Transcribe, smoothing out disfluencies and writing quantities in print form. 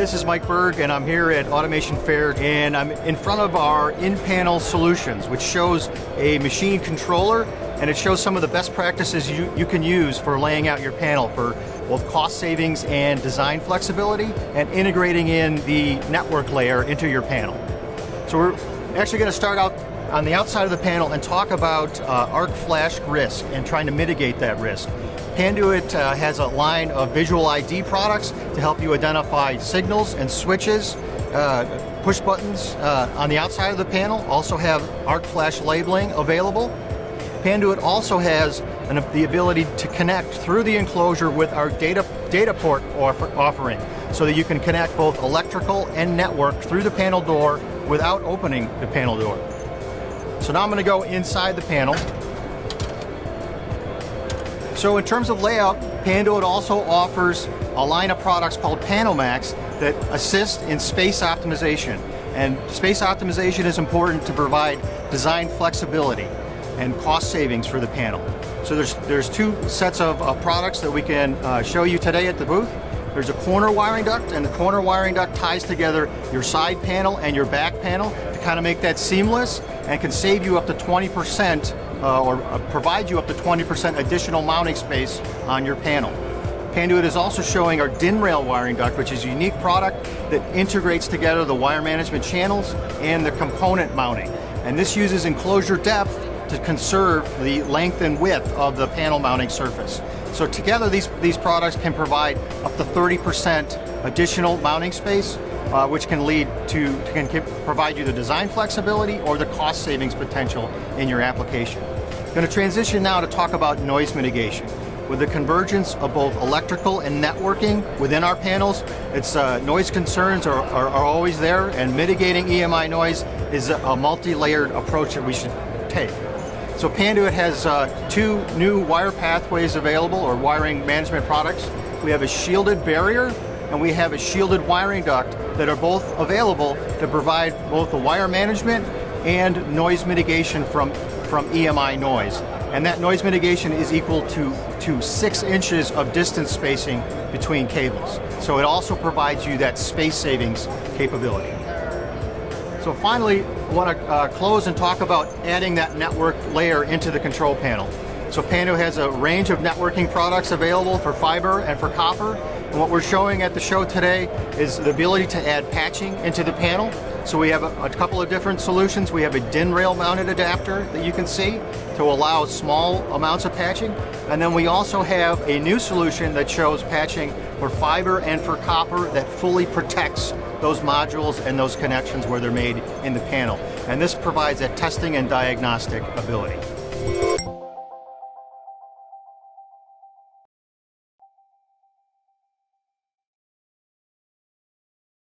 this is Mike Berg, and I'm here at Automation Fair, and I'm in front of our in-panel solutions, which shows a machine controller, and it shows some of the best practices you can use for laying out your panel for both cost savings and design flexibility, and integrating in the network layer into your panel. So we're actually going to start out on the outside of the panel and talk about arc flash risk and trying to mitigate that risk. Panduit has a line of visual ID products to help you identify signals and switches, push buttons on the outside of the panel. Also have arc flash labeling available. Panduit also has the ability to connect through the enclosure with our data port offering, so that you can connect both electrical and network through the panel door without opening the panel door. So now I'm going to go inside the panel. So in terms of layout, Panduit also offers a line of products called PanelMax that assist in space optimization. And space optimization is important to provide design flexibility and cost savings for the panel. So there's two sets of products that we can show you today at the booth. There's a corner wiring duct, and the corner wiring duct ties together your side panel and your back panel to kind of make that seamless, and can save you up to 20% or provide you up to 20% additional mounting space on your panel. Panduit is also showing our DIN rail wiring duct, which is a unique product that integrates together the wire management channels and the component mounting. And this uses enclosure depth to conserve the length and width of the panel mounting surface. So together these products can provide up to 30% additional mounting space, which can provide you the design flexibility or the cost savings potential in your application. I'm going to transition now to talk about noise mitigation. With the convergence of both electrical and networking within our panels, noise concerns are always there, and mitigating EMI noise is a multi-layered approach that we should take. So Panduit has two new wire pathways available, or wiring management products. We have a shielded barrier, and we have a shielded wiring duct that are both available to provide both the wire management and noise mitigation from EMI noise. And that noise mitigation is equal to 6 inches of distance spacing between cables. So it also provides you that space savings capability. So finally, I want to close and talk about adding that network layer into the control panel. So Panduit has a range of networking products available for fiber and for copper. And what we're showing at the show today is the ability to add patching into the panel. So we have a couple of different solutions. We have a DIN rail mounted adapter that you can see to allow small amounts of patching. And then we also have a new solution that shows patching for fiber and for copper that fully protects those modules and those connections where they're made in the panel. And this provides that testing and diagnostic ability.